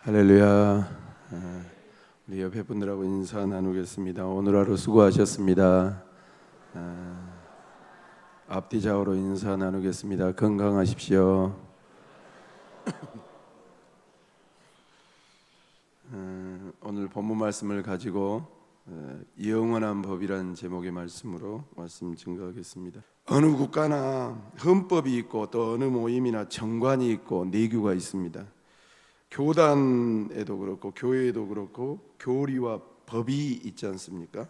할렐루야. 우리 옆에 분들하고 인사 나누겠습니다. 오늘 하루 수고하셨습니다. 앞뒤 좌우로 인사 나누겠습니다. 건강하십시오. 오늘 본문 말씀을 가지고 영원한 법이라는 제목의 말씀으로 말씀 증거하겠습니다. 어느 국가나 헌법이 있고 또 어느 모임이나 정관이 있고 내규가 있습니다. 교단에도 그렇고 교회에도 그렇고 교리와 법이 있지 않습니까?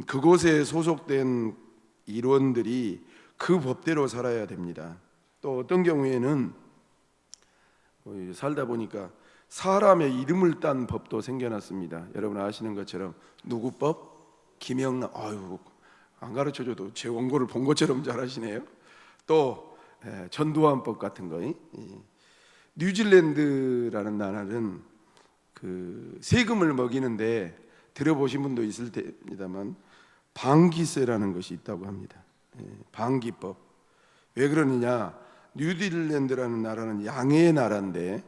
그곳에 소속된 일원들이 그 법대로 살아야 됩니다. 또 어떤 경우에는 살다 보니까 사람의 이름을 딴 법도 생겨났습니다. 여러분 아시는 것처럼 누구 법? 김영란. 아유, 안 가르쳐줘도 제 원고를 본 것처럼 잘하시네요. 또 전두환법 같은 거. 뉴질랜드라는 나라는 그 세금을 먹이는데 들어보신 분도 있을 테입니다만 방기세라는 것이 있다고 합니다. 방기법. 왜 그러느냐? 뉴질랜드라는 나라는 양의 나라인데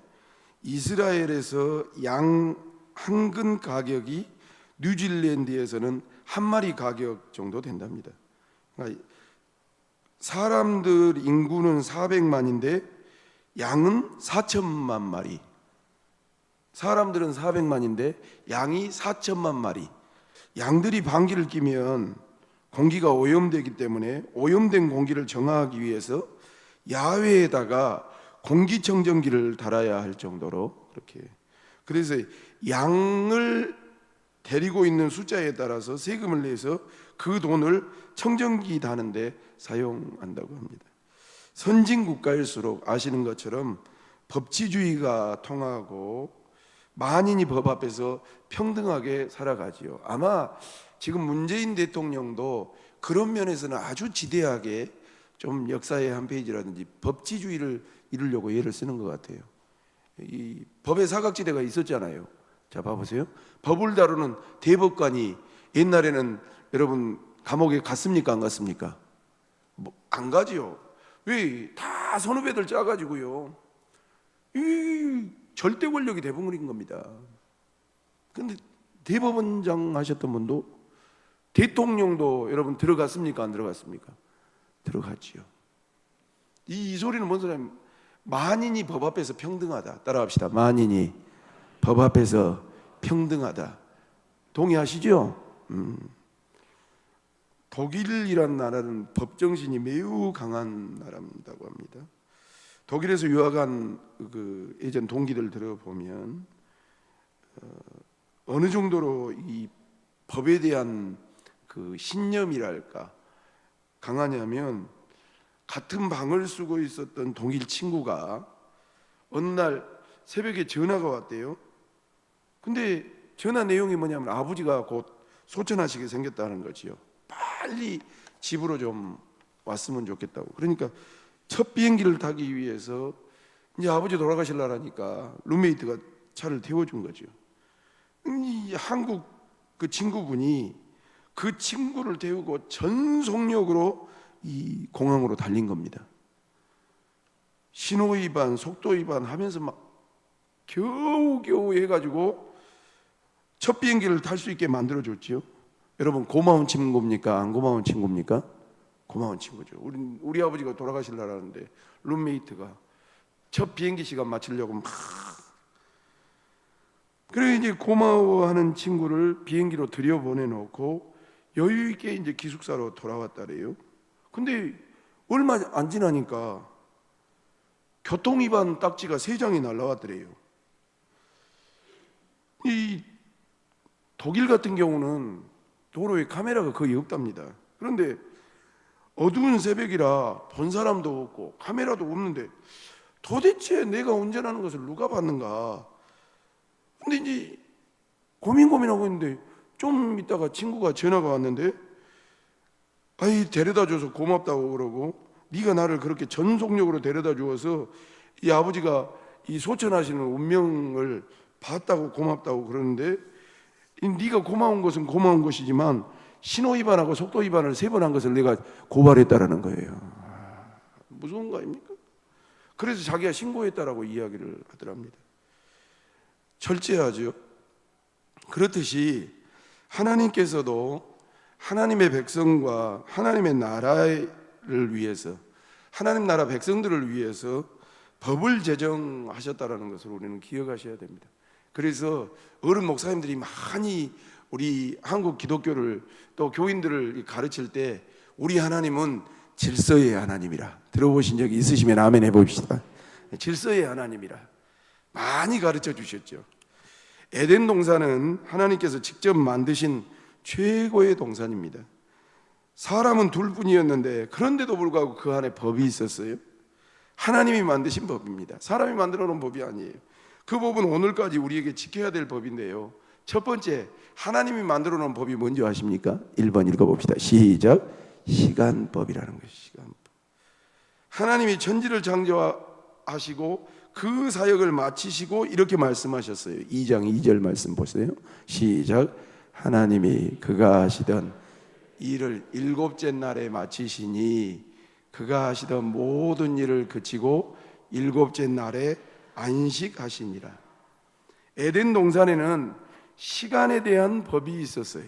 이스라엘에서 양 한 근 가격이 뉴질랜드에서는 한 마리 가격 정도 된답니다. 그러니까 사람들 인구는 400만인데 양은 4천만 마리. 사람들은 400만인데 양이 4천만 마리. 양들이 방귀를 뀌면 공기가 오염되기 때문에 오염된 공기를 정화하기 위해서 야외에다가 공기청정기를 달아야 할 정도로 그렇게. 그래서 양을 데리고 있는 숫자에 따라서 세금을 내서 그 돈을 청정기 다는데 사용한다고 합니다. 선진 국가일수록 아시는 것처럼 법치주의가 통하고 만인이 법 앞에서 평등하게 살아가지요. 아마 지금 문재인 대통령도 그런 면에서는 아주 지대하게 좀 역사의 한 페이지라든지 법치주의를 이루려고 애를 쓰는 것 같아요. 이 법의 사각지대가 있었잖아요. 자, 봐보세요. 법을 다루는 대법관이 옛날에는 여러분 감옥에 갔습니까? 안 갔습니까? 안 가지요. 왜? 다 선후배들 짜가지고요. 이 절대 권력이 대부분인 겁니다. 근데 대법원장 하셨던 분도 대통령도 여러분 들어갔습니까? 안 들어갔습니까? 들어갔지요. 이 소리는 뭔 소리냐? 만인이 법 앞에서 평등하다. 따라합시다. 만인이 법 앞에서 평등하다. 동의하시죠? 독일이란 나라는 법정신이 매우 강한 나라라고 합니다. 독일에서 유학한 그 예전 동기들 들어보면 어느 정도로 이 법에 대한 그 신념이랄까 강하냐면 같은 방을 쓰고 있었던 동일 친구가 어느 날 새벽에 전화가 왔대요. 근데 전화 내용이 뭐냐면 아버지가 곧 소천하시게 생겼다는 거지요. 빨리 집으로 좀 왔으면 좋겠다고. 그러니까 첫 비행기를 타기 위해서 이제 아버지 돌아가실라니까 룸메이트가 차를 태워준 거죠. 이 한국 그 친구분이 그 친구를 태우고 전속력으로 이 공항으로 달린 겁니다. 신호 위반, 속도 위반 하면서 막 겨우겨우 해가지고 첫 비행기를 탈 수 있게 만들어줬지요. 여러분 고마운 친구입니까? 안 고마운 친구입니까? 고마운 친구죠. 우리 아버지가 돌아가실라는데 룸메이트가 첫 비행기 시간 맞추려고 막. 그래 이제 고마워하는 친구를 비행기로 들여보내놓고 여유 있게 이제 기숙사로 돌아왔다래요. 근데 얼마 안 지나니까 교통위반 딱지가 3장이 날라왔더래요. 이 독일 같은 경우는 도로에 카메라가 거의 없답니다. 그런데 어두운 새벽이라 본 사람도 없고 카메라도 없는데 도대체 내가 운전하는 것을 누가 봤는가? 근데 이제 고민하고 있는데 좀 있다가 친구가 전화가 왔는데 아이 데려다 줘서 고맙다고 그러고 네가 나를 그렇게 전속력으로 데려다 주어서 이 아버지가 이 소천하시는 운명을 봤다고 고맙다고 그러는데 네가 고마운 것은 고마운 것이지만 신호 위반하고 속도 위반을 3번 한 것을 내가 고발했다라는 거예요. 무서운 거 아닙니까? 그래서 자기가 신고했다라고 이야기를 하더랍니다. 철저하죠. 그렇듯이 하나님께서도 하나님의 백성과 하나님의 나라를 위해서, 하나님 나라 백성들을 위해서 법을 제정하셨다는 것을 우리는 기억하셔야 됩니다. 그래서 어른 목사님들이 많이 우리 한국 기독교를 또 교인들을 가르칠 때 우리 하나님은 질서의 하나님이라, 들어보신 적이 있으시면 아멘 해봅시다. 질서의 하나님이라 많이 가르쳐 주셨죠. 에덴 동산은 하나님께서 직접 만드신 최고의 동산입니다. 사람은 둘뿐이었는데 그런데도 불구하고 그 안에 법이 있었어요. 하나님이 만드신 법입니다. 사람이 만들어 놓은 법이 아니에요. 그 법은 오늘까지 우리에게 지켜야 될 법인데요, 첫 번째, 하나님이 만들어 놓은 법이 뭔지 아십니까? 1번 읽어봅시다. 시작. 시간법이라는 것이 시간법. 하나님이 천지를 창조하시고 그 사역을 마치시고 이렇게 말씀하셨어요. 2장 2절 말씀 보세요. 시작. 하나님이 그가 하시던 일을 일곱째 날에 마치시니 그가 하시던 모든 일을 그치고 일곱째 날에 안식하시니라. 에덴 동산에는 시간에 대한 법이 있었어요.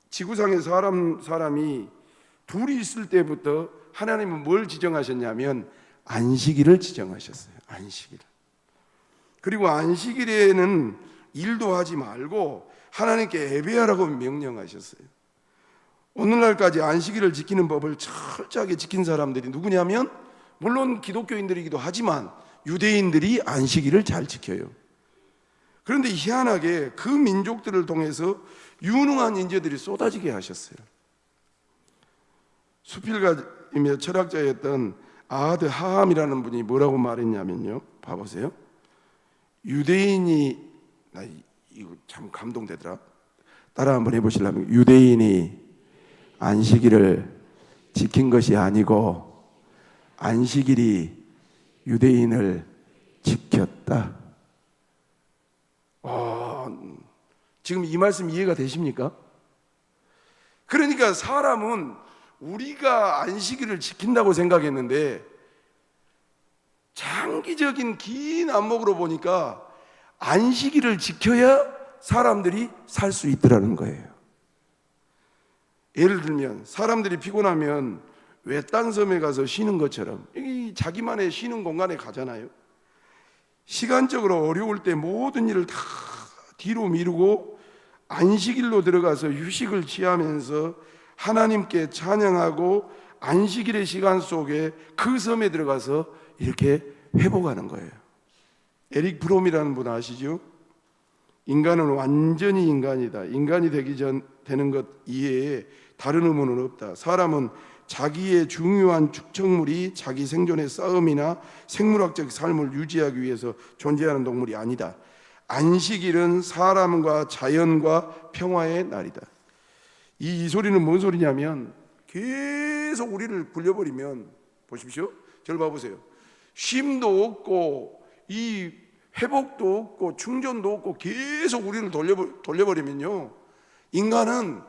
지구상에 사람이 둘이 있을 때부터 하나님은 뭘 지정하셨냐면 안식일을 지정하셨어요. 안식일. 그리고 안식일에는 일도 하지 말고 하나님께 예배하라고 명령하셨어요. 오늘날까지 안식일을 지키는 법을 철저하게 지킨 사람들이 누구냐면, 물론 기독교인들이기도 하지만 유대인들이 안식일을 잘 지켜요. 그런데 희한하게 그 민족들을 통해서 유능한 인재들이 쏟아지게 하셨어요. 수필가이며 철학자였던 아하드 하함이라는 분이 뭐라고 말했냐면요, 봐보세요. 유대인이, 나 이거 참 감동되더라. 따라 한번 해보시려면, 유대인이 안식일을 지킨 것이 아니고 안식일이 유대인을 지켰다. 지금 이 말씀 이해가 되십니까? 그러니까 사람은 우리가 안식일을 지킨다고 생각했는데 장기적인 긴 안목으로 보니까 안식일을 지켜야 사람들이 살 수 있더라는 거예요. 예를 들면 사람들이 피곤하면 외딴 섬에 가서 쉬는 것처럼 자기만의 쉬는 공간에 가잖아요. 시간적으로 어려울 때 모든 일을 다 뒤로 미루고 안식일로 들어가서 휴식을 취하면서 하나님께 찬양하고 안식일의 시간 속에 그 섬에 들어가서 이렇게 회복하는 거예요. 에릭 브롬이라는 분 아시죠? 인간은 완전히 인간이다. 인간이 되는 것 이외에 다른 의무는 없다. 사람은 자기의 중요한 축적물이 자기 생존의 싸움이나 생물학적 삶을 유지하기 위해서 존재하는 동물이 아니다. 안식일은 사람과 자연과 평화의 날이다. 이 소리는 뭔 소리냐면, 계속 우리를 굴려버리면, 보십시오. 저를 봐보세요. 쉼도 없고 이 회복도 없고 충전도 없고 계속 우리를 돌려버리면요, 인간은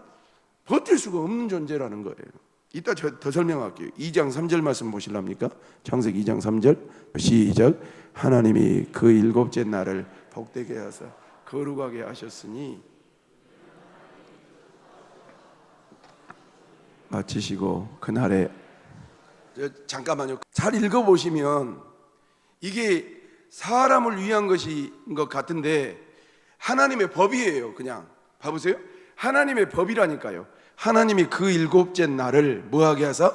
버틸 수가 없는 존재라는 거예요. 이따 더 설명할게요. 2장 3절 말씀 보실랍니까? 창세기 2장 3절 시작. 하나님이 그 일곱째 날을 복되게 하사 거룩하게 하셨으니 마치시고 그날에, 잠깐만요. 잘 읽어보시면 이게 사람을 위한 것인 것 같은데 하나님의 법이에요. 그냥 봐보세요. 하나님의 법이라니까요. 하나님이 그 일곱째 날을 뭐하게 하사?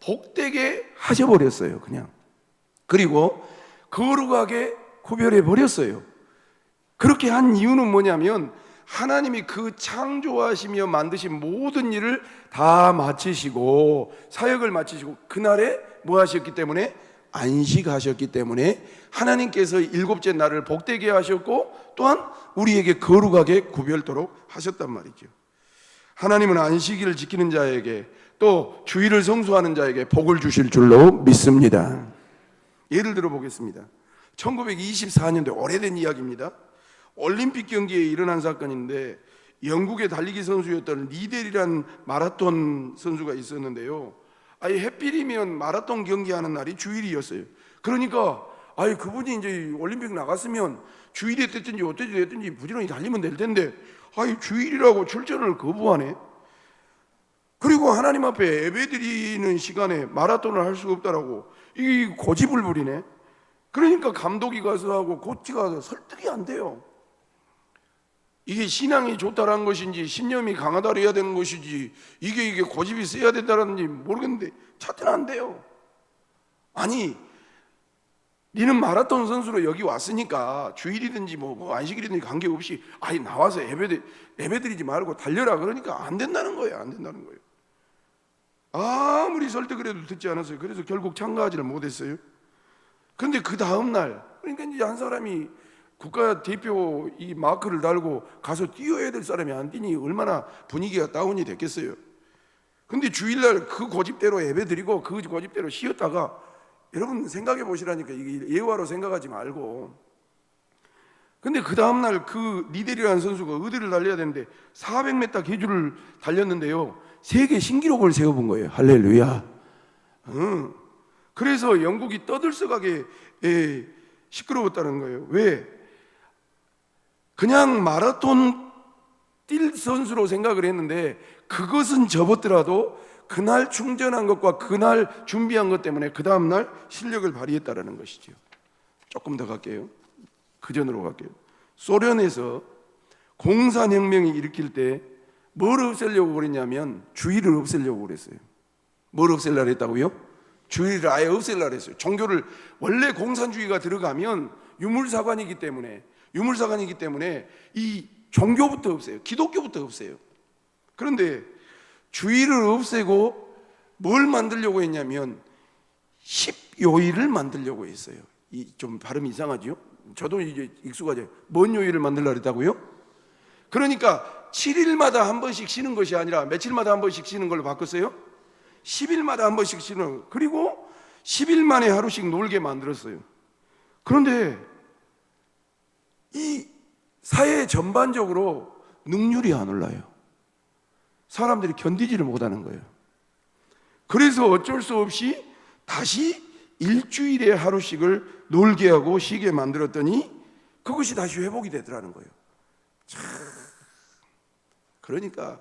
복되게 하셔버렸어요. 그냥. 그리고 거룩하게 구별해 버렸어요. 그렇게 한 이유는 뭐냐면 하나님이 그 창조하시며 만드신 모든 일을 다 마치시고 사역을 마치시고 그날에 뭐 하셨기 때문에? 안식하셨기 때문에 하나님께서 일곱째 날을 복되게 하셨고 또한 우리에게 거룩하게 구별토록 하셨단 말이죠. 하나님은 안식일을 지키는 자에게 또 주일을 성수하는 자에게 복을 주실 줄로 믿습니다. 예를 들어 보겠습니다. 1924년도에 오래된 이야기입니다. 올림픽 경기에 일어난 사건인데 영국의 달리기 선수였던 리델이라는 마라톤 선수가 있었는데요. 아예 해필이면 마라톤 경기하는 날이 주일이었어요. 그러니까 아니 그분이 이제 올림픽 나갔으면 주일이 됐든지 어떻게 됐든지 부지런히 달리면 될 텐데 아니 주일이라고 출전을 거부하네. 그리고 하나님 앞에 예배드리는 시간에 마라톤을 할 수가 없다라고 이 고집을 부리네. 그러니까 감독이 가서 하고 코치가 가서 설득이 안 돼요. 이게 신앙이 좋다라는 것인지 신념이 강하다라 해야 되는 것이지 이게 고집이 세야 된다는지 모르겠는데 차트는 안 돼요. 아니 니는 마라톤 선수로 여기 왔으니까 주일이든지 뭐 안식일이든지 관계없이 아니 나와서 예배드리지 말고 달려라. 그러니까 안 된다는 거예요. 안 된다는 거예요. 아무리 설득을 해도 듣지 않았어요. 그래서 결국 참가하지를 못했어요. 그런데 그 다음 날 그러니까 이제 한 사람이 국가대표 이 마크를 달고 가서 뛰어야 될 사람이 안 뛰니 얼마나 분위기가 다운이 됐겠어요. 근데 주일날 그 고집대로 예배드리고 그 고집대로 쉬었다가 여러분 생각해 보시라니까 이게 예화로 생각하지 말고. 근데 그 다음날 그 니델이라는 선수가 의대를 달려야 되는데 400m 계주를 달렸는데요 세계 신기록을 세워본 거예요. 할렐루야. 그래서 영국이 떠들썩하게 시끄러웠다는 거예요. 왜? 그냥 마라톤 뛸 선수로 생각을 했는데 그것은 접었더라도 그날 충전한 것과 그날 준비한 것 때문에 그 다음날 실력을 발휘했다라는 것이죠. 조금 더 갈게요. 그 전으로 갈게요. 소련에서 공산혁명이 일으킬 때 뭘 없애려고 그랬냐면 주의를 없애려고 그랬어요. 뭘 없애려고 했다고요? 주의를 아예 없애려고 했어요. 종교를 원래 공산주의가 들어가면 유물사관이기 때문에 이 종교부터 없애요. 기독교부터 없애요. 그런데 주의를 없애고 뭘 만들려고 했냐면 10요일을 만들려고 했어요. 좀 발음이 이상하죠? 저도 이제 익숙하죠. 뭔 요일을 만들려고 했다고요? 그러니까 7일마다 한 번씩 쉬는 것이 아니라 며칠마다 한 번씩 쉬는 걸로 바꿨어요. 10일마다 한 번씩 쉬는, 그리고 10일 만에 하루씩 놀게 만들었어요. 그런데 이 사회 전반적으로 능률이 안 올라요. 사람들이 견디지를 못하는 거예요. 그래서 어쩔 수 없이 다시 일주일에 하루씩을 놀게 하고 쉬게 만들었더니 그것이 다시 회복이 되더라는 거예요. 참. 그러니까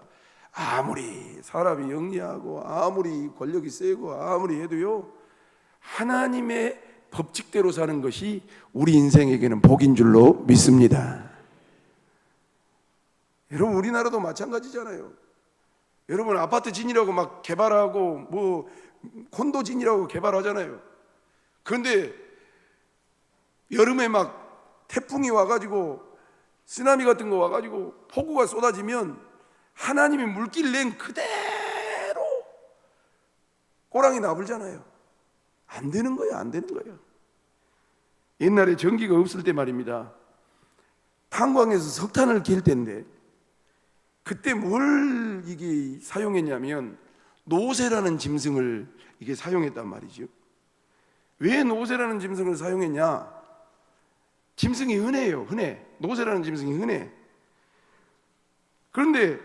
아무리 사람이 영리하고 아무리 권력이 세고 아무리 해도요 하나님의 법칙대로 사는 것이 우리 인생에게는 복인 줄로 믿습니다. 여러분 우리나라도 마찬가지잖아요. 여러분 아파트 진이라고 막 개발하고 뭐 콘도 진이라고 개발하잖아요. 그런데 여름에 막 태풍이 와가지고 쓰나미 같은 거 와가지고 폭우가 쏟아지면 하나님이 물길 낸 그대로 꼬랑이 나불잖아요. 안 되는 거예요. 안 되는 거예요. 옛날에 전기가 없을 때 말입니다. 탄광에서 석탄을 갤 때인데 그때 뭘 이게 사용했냐면 노새라는 짐승을 이게 사용했단 말이죠. 왜 노새라는 짐승을 사용했냐? 짐승이 흔해요. 흔해. 노새라는 짐승이 흔해. 그런데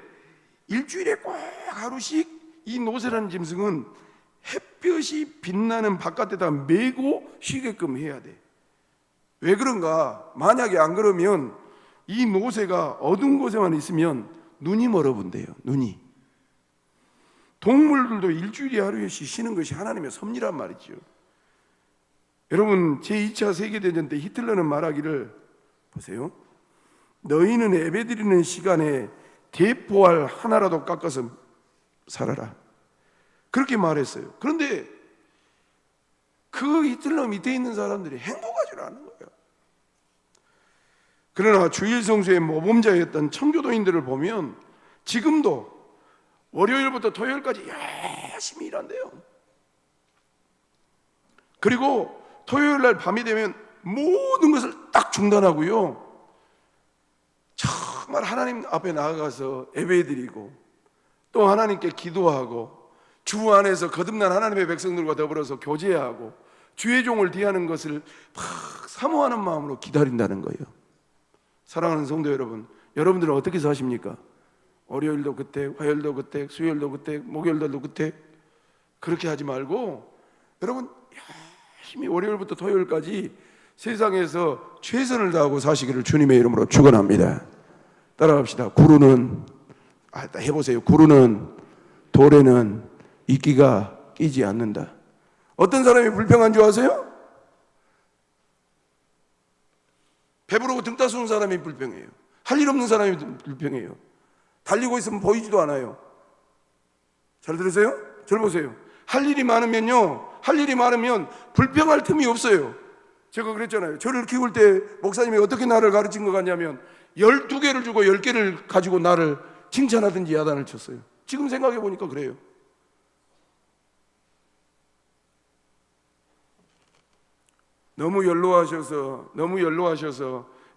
일주일에 꼭 하루씩 이 노새라는 짐승은 햇볕이 빛나는 바깥에다 메고 쉬게끔 해야 돼. 왜 그런가? 만약에 안 그러면 이 노새가 어두운 곳에만 있으면 눈이 멀어본대요. 눈이. 동물들도 일주일에 하루씩 쉬는 것이 하나님의 섭리란 말이죠. 여러분 제2차 세계대전 때 히틀러는 말하기를 보세요. 너희는 예배드리는 시간에 대포알 하나라도 깎아서 살아라. 그렇게 말했어요. 그런데 그 히틀러 밑에 있는 사람들이 행복하지 않은 거예요. 그러나 주일 성수의 모범자였던 청교도인들을 보면 지금도 월요일부터 토요일까지 열심히 일한대요. 그리고 토요일날 밤이 되면 모든 것을 딱 중단하고요 정말 하나님 앞에 나아가서 예배드리고 또 하나님께 기도하고 주 안에서 거듭난 하나님의 백성들과 더불어서 교제하고 주의 종을 대하는 것을 막 사모하는 마음으로 기다린다는 거예요. 사랑하는 성도 여러분, 여러분들은 어떻게 사십니까? 월요일도 그때, 화요일도 그때, 수요일도 그때, 목요일도 그때 그렇게 하지 말고 여러분 열심히 월요일부터 토요일까지 세상에서 최선을 다하고 사시기를 주님의 이름으로 축원합니다. 따라갑시다. 구루는 해보세요. 구루는 돌에는 이끼가 끼지 않는다. 어떤 사람이 불평한 줄 아세요? 배부르고 등 따스운 사람이 불평해요. 할 일 없는 사람이 불평해요. 달리고 있으면 보이지도 않아요. 잘 들으세요? 절 보세요. 할 일이 많으면 불평할 틈이 없어요. 제가 그랬잖아요. 저를 키울 때 목사님이 어떻게 나를 가르친 것 같냐면 12개를 주고 10개를 가지고 나를 칭찬하든지 야단을 쳤어요. 지금 생각해 보니까 그래요. 너무 연로하셔서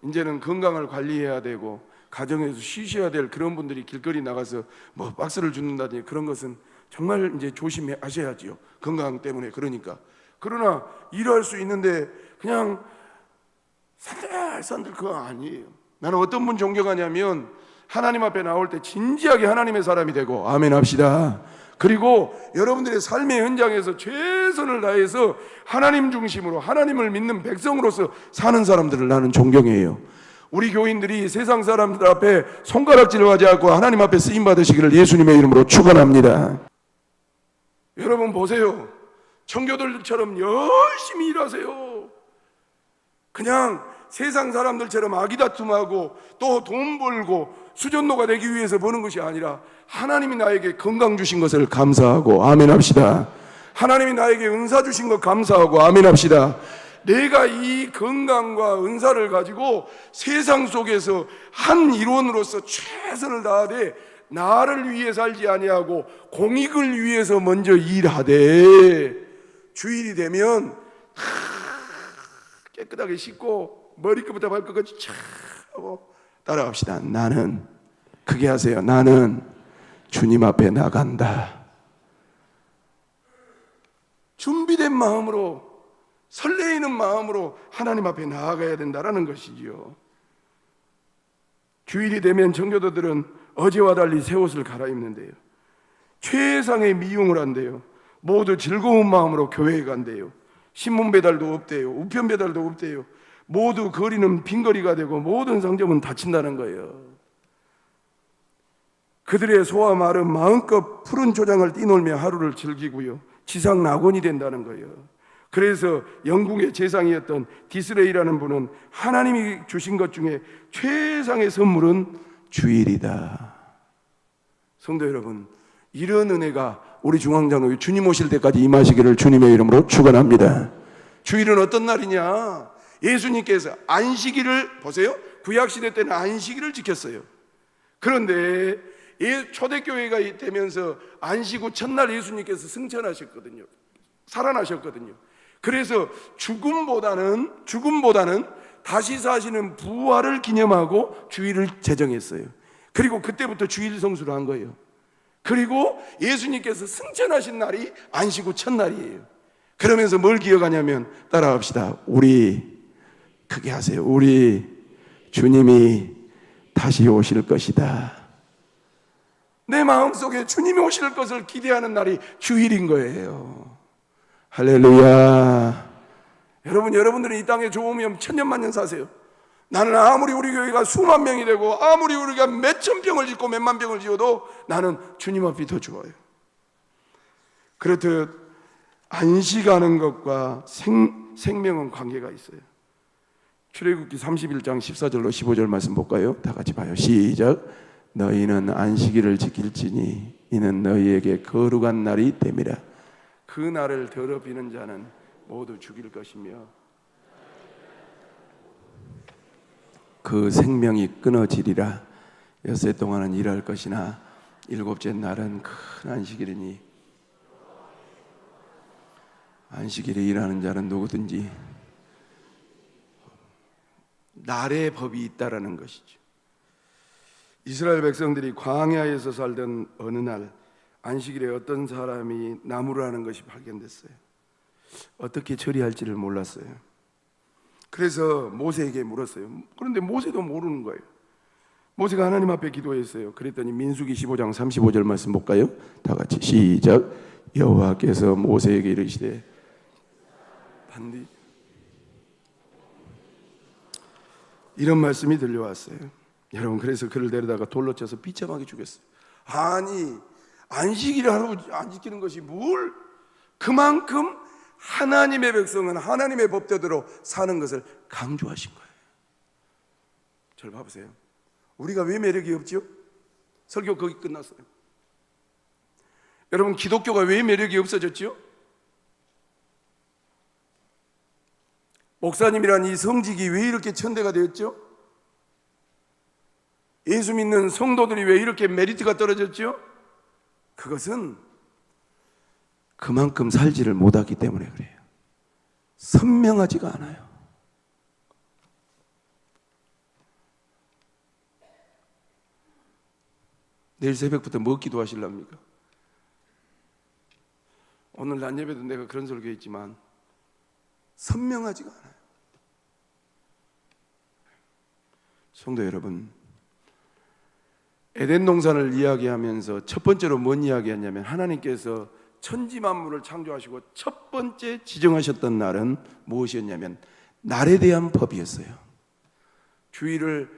이제는 건강을 관리해야 되고 가정에서 쉬셔야 될 그런 분들이 길거리 나가서 뭐 박스를 줍는다든지 그런 것은 정말 이제 조심하셔야지요. 건강 때문에. 그러나 일할 수 있는데 그냥 산들산들 그거 아니에요. 나는 어떤 분 존경하냐면 하나님 앞에 나올 때 진지하게 하나님의 사람이 되고, 아멘 합시다. 그리고 여러분들의 삶의 현장에서 최선을 다해서 하나님 중심으로 하나님을 믿는 백성으로서 사는 사람들을 나는 존경해요. 우리 교인들이 세상 사람들 앞에 손가락질을 하지 않고 하나님 앞에 쓰임 받으시기를 예수님의 이름으로 축원합니다. 여러분 보세요. 청교도들처럼 열심히 일하세요. 그냥 세상 사람들처럼 아기다툼하고 또 돈 벌고 수전노가 되기 위해서 버는 것이 아니라 하나님이 나에게 건강 주신 것을 감사하고 아멘 합시다. 하나님이 나에게 은사 주신 것 감사하고 아멘 합시다. 내가 이 건강과 은사를 가지고 세상 속에서 한 일원으로서 최선을 다하되 나를 위해 살지 아니하고 공익을 위해서 먼저 일하되 주일이 되면 깨끗하게 씻고 머리끝부터 발끝까지 촥 하고 따라갑시다. 나는 크게 하세요. 나는 주님 앞에 나간다. 준비된 마음으로 설레이는 마음으로 하나님 앞에 나아가야 된다라는 것이지요. 주일이 되면 정교도들은 어제와 달리 새 옷을 갈아입는데요. 최상의 미용을 한대요. 모두 즐거운 마음으로 교회에 간대요. 신문 배달도 없대요. 우편 배달도 없대요. 모두 거리는 빈거리가 되고 모든 상점은 닫힌다는 거예요. 그들의 소와 말은 마음껏 푸른 초장을 뛰놀며 하루를 즐기고요. 지상 낙원이 된다는 거예요. 그래서 영국의 재상이었던 디스레이라는 분은 하나님이 주신 것 중에 최상의 선물은 주일이다. 성도 여러분, 이런 은혜가 우리 중앙장로회 주님 오실 때까지 임하시기를 주님의 이름으로 축원합니다. 주일은 어떤 날이냐? 예수님께서 안식일을 보세요. 구약시대 때는 안식일을 지켰어요. 그런데 초대교회가 되면서 안식 후 첫날 예수님께서 승천하셨거든요. 살아나셨거든요. 그래서 죽음보다는 다시 사시는 부활을 기념하고 주일을 제정했어요. 그리고 그때부터 주일 성수를 한 거예요. 그리고 예수님께서 승천하신 날이 안식 후 첫날이에요. 그러면서 뭘 기억하냐면 따라합시다. 우리 크게 하세요. 우리 주님이 다시 오실 것이다. 내 마음속에 주님이 오실 것을 기대하는 날이 주일인 거예요. 할렐루야. 여러분들은 이 땅에 좋으면 천년만년 사세요. 나는 아무리 우리 교회가 수만 명이 되고 아무리 우리가 몇천 병을 짓고 몇만 병을 지어도 나는 주님 앞이 더 좋아요. 그렇듯 안식하는 것과 생명은 관계가 있어요. 출애굽기 31장 14절로 15절 말씀 볼까요? 다 같이 봐요. 시작. 너희는 안식일을 지킬지니 이는 너희에게 거룩한 날이 됨이라. 그 날을 더럽히는 자는 모두 죽일 것이며 그 생명이 끊어지리라. 엿새 동안은 일할 것이나 일곱째 날은 큰 안식일이니 안식일에 일하는 자는 누구든지 날의 법이 있다라는 것이죠. 이스라엘 백성들이 광야에서 살던 어느 날 안식일에 어떤 사람이 나무를 하는 것이 발견됐어요. 어떻게 처리할지를 몰랐어요. 그래서 모세에게 물었어요. 그런데 모세도 모르는 거예요. 모세가 하나님 앞에 기도했어요. 그랬더니 민수기 15장 35절 말씀 볼까요? 다 같이 시작. 여호와께서 모세에게 이르시되 반드시 이런 말씀이 들려왔어요. 여러분, 그래서 그를 데려다가 돌로 쳐서 비참하게 죽였어요. 아니, 안식일을 안 지키는 것이 뭘? 그만큼 하나님의 백성은 하나님의 법대로 사는 것을 강조하신 거예요. 저를 봐보세요. 우리가 왜 매력이 없죠? 설교 거기 끝났어요. 여러분, 기독교가 왜 매력이 없어졌죠? 목사님이란 이 성직이 왜 이렇게 천대가 되었죠? 예수 믿는 성도들이 왜 이렇게 메리트가 떨어졌죠? 그것은 그만큼 살지를 못하기 때문에 그래요. 선명하지가 않아요. 내일 새벽부터 뭐 기도하실랍니까? 오늘 낮 예배도 내가 그런 설교했지만 선명하지가 않아요. 성도 여러분, 에덴 동산을 이야기하면서 첫 번째로 뭔 이야기했냐면, 하나님께서 천지 만물을 창조하시고 첫 번째 지정하셨던 날은 무엇이었냐면 날에 대한 법이었어요. 주일을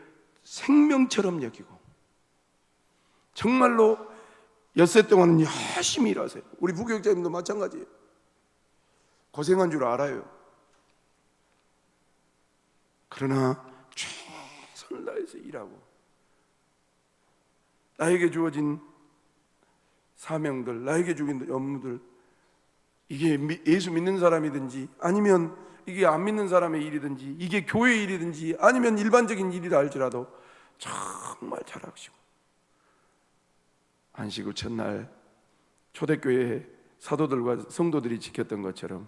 생명처럼 여기고 정말로 엿새 동안은 열심히 일하세요. 우리 부교육자님도 마찬가지예요. 고생한 줄 알아요. 그러나 최선을 다해서 일하고 나에게 주어진 사명들, 나에게 주어진 업무들, 이게 예수 믿는 사람이든지 아니면 이게 안 믿는 사람의 일이든지 이게 교회 일이든지 아니면 일반적인 일이라 할지라도 정말 잘하시고, 안식 후 첫날 초대교회 사도들과 성도들이 지켰던 것처럼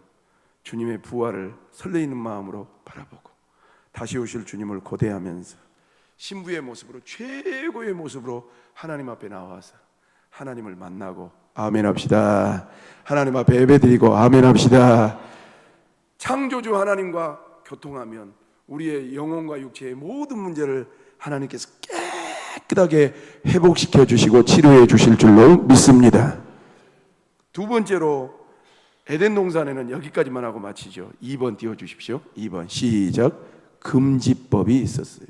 주님의 부활을 설레이는 마음으로 바라보고 다시 오실 주님을 고대하면서 신부의 모습으로, 최고의 모습으로 하나님 앞에 나와서 하나님을 만나고 아멘 합시다. 하나님 앞에 예배드리고 아멘 합시다. 창조주 하나님과 교통하면 우리의 영혼과 육체의 모든 문제를 하나님께서 깨끗하게 회복시켜 주시고 치료해 주실 줄로 믿습니다. 두 번째로, 에덴 동산에는 여기까지만 하고 마치죠. 2번 띄워주십시오. 2번 시작. 금지법이 있었어요.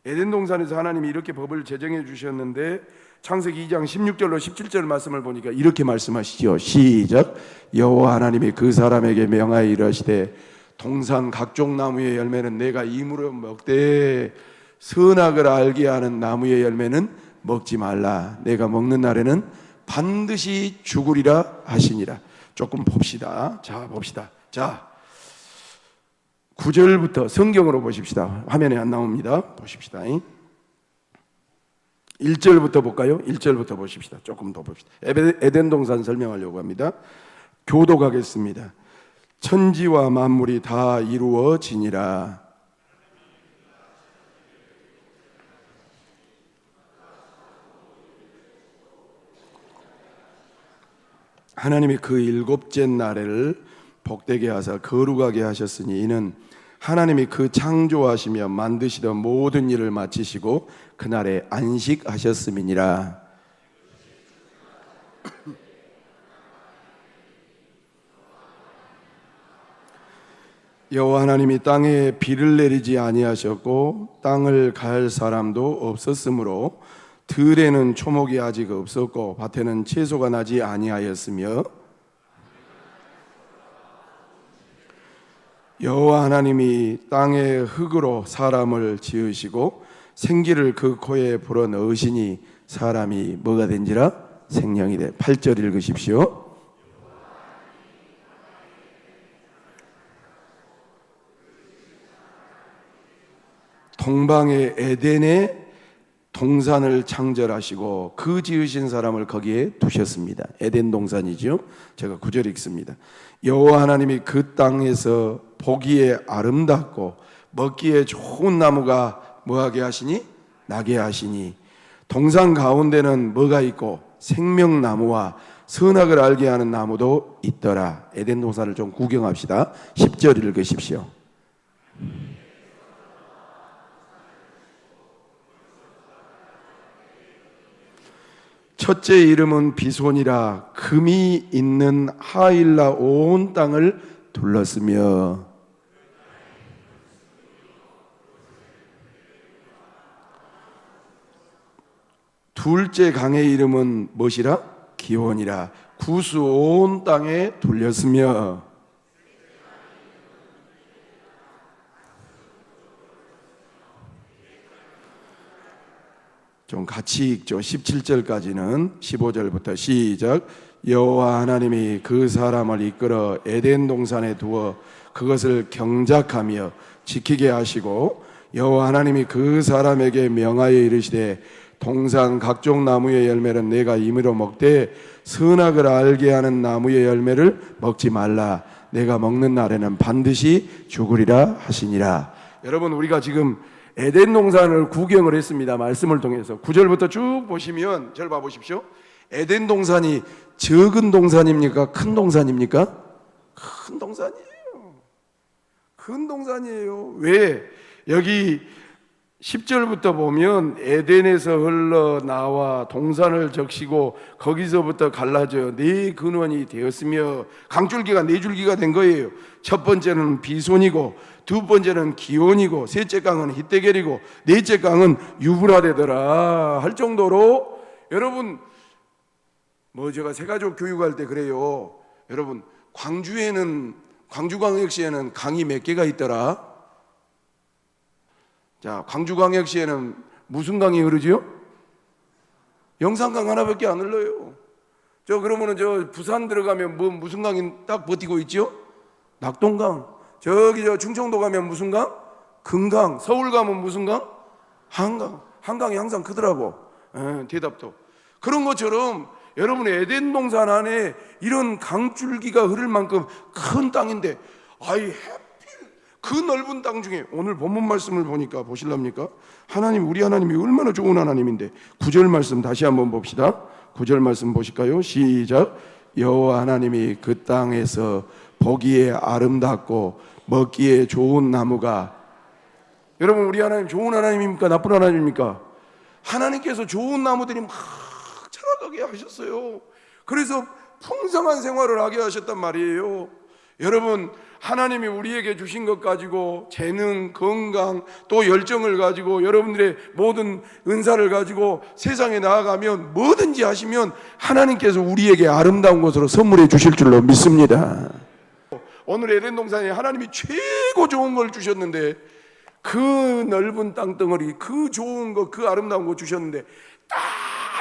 에덴 동산에서 하나님이 이렇게 법을 제정해 주셨는데 창세기 2장 16절로 17절 말씀을 보니까 이렇게 말씀하시죠. 시작. 여호와 하나님이 그 사람에게 명하여 이르시되 동산 각종 나무의 열매는 내가 임으로 먹되 선악을 알게 하는 나무의 열매는 먹지 말라. 내가 먹는 날에는 반드시 죽으리라 하시니라. 조금 봅시다. 자, 봅시다. 자, 9절부터 성경으로 보십시다. 화면에 안 나옵니다. 보십시다. 1절부터 볼까요? 1절부터 보십시다. 조금 더 봅시다. 에덴 동산 설명하려고 합니다. 교독하겠습니다. 천지와 만물이 다 이루어지니라. 하나님이 그 일곱째 날을 복되게 하사 거룩하게 하셨으니 이는 하나님이 그 창조하시며 만드시던 모든 일을 마치시고 그날에 안식하셨음이니라. 여호와 하나님이 땅에 비를 내리지 아니하셨고 땅을 갈 사람도 없었으므로 들에는 초목이 아직 없었고 밭에는 채소가 나지 아니하였으며 여호와 하나님이 땅의 흙으로 사람을 지으시고 생기를 그 코에 불어 넣으시니 사람이 뭐가 된지라 생명이 돼. 8절 읽으십시오. 동방의 에덴에 동산을 창절하시고 그 지으신 사람을 거기에 두셨습니다. 에덴 동산이죠. 제가 9절 읽습니다. 여호와 하나님이 그 땅에서 보기에 아름답고 먹기에 좋은 나무가 뭐하게 하시니? 나게 하시니 동산 가운데는 뭐가 있고? 생명나무와 선악을 알게 하는 나무도 있더라. 에덴 동산을 좀 구경합시다. 10절 읽으십시오. 첫째 이름은 비손이라 금이 있는 하일라 온 땅을 둘렀으며 둘째 강의 이름은 무엇이라? 기혼이라. 구수 온 땅에 돌렸으며. 좀 같이 읽죠. 17절까지는 15절부터 시작. 여호와 하나님이 그 사람을 이끌어 에덴 동산에 두어 그것을 경작하며 지키게 하시고, 여호와 하나님이 그 사람에게 명하여 이르시되 동산 각종 나무의 열매는 내가 임의로 먹되 선악을 알게 하는 나무의 열매를 먹지 말라. 내가 먹는 날에는 반드시 죽으리라 하시니라. 여러분, 우리가 지금 에덴 동산을 구경을 했습니다. 말씀을 통해서 9절부터 쭉 보시면, 절 봐보십시오. 에덴 동산이 적은 동산입니까? 큰 동산입니까? 큰 동산이에요. 큰 동산이에요. 왜? 여기 10절부터 보면 에덴에서 흘러나와 동산을 적시고 거기서부터 갈라져 네 근원이 되었으며, 강줄기가 네 줄기가 된 거예요. 첫 번째는 비손이고, 두 번째는 기온이고, 셋째 강은 히데겔이고, 넷째 강은 유브라데더라 할 정도로, 여러분, 제가 세가족 교육할 때 그래요. 여러분, 광주광역시에는 강이 몇 개가 있더라? 자, 광주광역시에는 무슨 강이 흐르지요? 영산강 하나밖에 안 흘러요. 그러면은 부산 들어가면 무슨 강이 딱 버티고 있죠? 낙동강. 저기 충청도 가면 무슨 강? 금강. 서울 가면 무슨 강? 한강. 한강이 항상 크더라고. 대답도. 그런 것처럼 여러분의 에덴 동산 안에 이런 강줄기가 흐를 만큼 큰 땅인데, 하필 그 넓은 땅 중에 오늘 본문 말씀을 보니까 보실랍니까? 우리 하나님이 얼마나 좋은 하나님인데. 9절 말씀 다시 한번 봅시다. 9절 말씀 보실까요? 시작. 여호와 하나님이 그 땅에서 보기에 아름답고 먹기에 좋은 나무가. 여러분, 우리 하나님 좋은 하나님입니까? 나쁜 하나님입니까? 하나님께서 좋은 나무들이 막 자라가게 하셨어요. 그래서 풍성한 생활을 하게 하셨단 말이에요. 여러분, 하나님이 우리에게 주신 것 가지고 재능, 건강, 또 열정을 가지고 여러분들의 모든 은사를 가지고 세상에 나아가면 뭐든지 하시면 하나님께서 우리에게 아름다운 것으로 선물해 주실 줄로 믿습니다. 오늘 에덴 동산에 하나님이 최고 좋은 걸 주셨는데, 그 넓은 땅덩어리, 그 좋은 거, 그 아름다운 거 주셨는데, 딱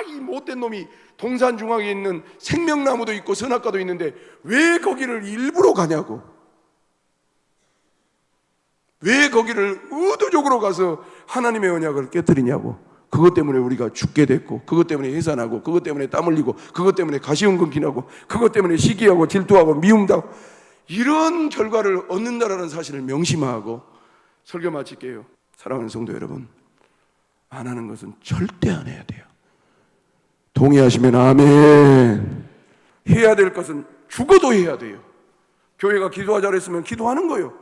이 못된 놈이 동산 중앙에 있는 생명나무도 있고 선악과도 있는데 왜 거기를 일부러 가냐고. 왜 거기를 의도적으로 가서 하나님의 언약을 깨뜨리냐고. 그것 때문에 우리가 죽게 됐고, 그것 때문에 해산하고, 그것 때문에 땀 흘리고, 그것 때문에 가시운 끊기나고, 그것 때문에 시기하고 질투하고 미움당하고, 이런 결과를 얻는다라는 사실을 명심하고 설교 마칠게요. 사랑하는 성도 여러분, 안 하는 것은 절대 안 해야 돼요. 동의하시면 아멘. 해야 될 것은 죽어도 해야 돼요. 교회가 기도하자 그랬으면 기도하는 거예요.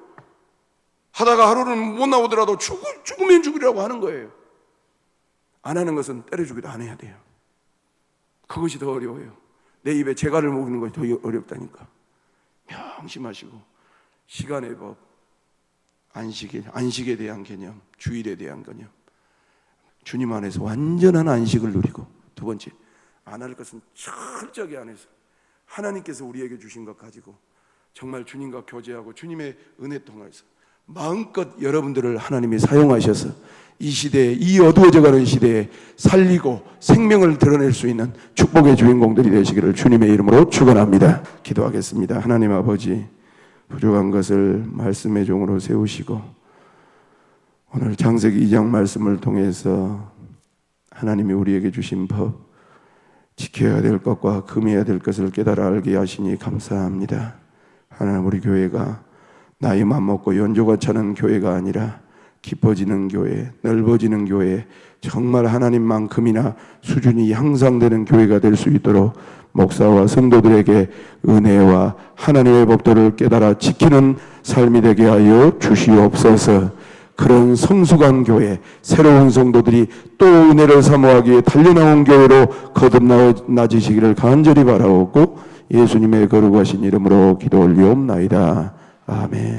하다가 하루는 못 나오더라도 죽으면 죽으려고 하는 거예요. 안 하는 것은 때려 죽여도 안 해야 돼요. 그것이 더 어려워요. 내 입에 재갈을 먹는 것이 더 어렵다니까. 명심하시고, 시간의 법, 안식에 대한 개념, 주일에 대한 개념, 주님 안에서 완전한 안식을 누리고, 두 번째, 안 할 것은 철저하게 안 해서 하나님께서 우리에게 주신 것 가지고 정말 주님과 교제하고 주님의 은혜 통해서 마음껏 여러분들을 하나님이 사용하셔서 이 시대에, 이 어두워져가는 시대에 살리고 생명을 드러낼 수 있는 축복의 주인공들이 되시기를 주님의 이름으로 축원합니다. 기도하겠습니다. 하나님 아버지, 부족한 것을 말씀의 종으로 세우시고 오늘 창세기 2장 말씀을 통해서 하나님이 우리에게 주신 법, 지켜야 될 것과 금해야 될 것을 깨달아 알게 하시니 감사합니다. 하나님, 우리 교회가 나이 맘먹고 연조가 차는 교회가 아니라 깊어지는 교회, 넓어지는 교회, 정말 하나님만큼이나 수준이 향상되는 교회가 될 수 있도록 목사와 성도들에게 은혜와 하나님의 법도를 깨달아 지키는 삶이 되게 하여 주시옵소서. 그런 성숙한 교회, 새로운 성도들이 또 은혜를 사모하기에 달려나온 교회로 거듭나지시기를 간절히 바라옵고 예수님의 거룩하신 이름으로 기도 올리옵나이다. 아멘.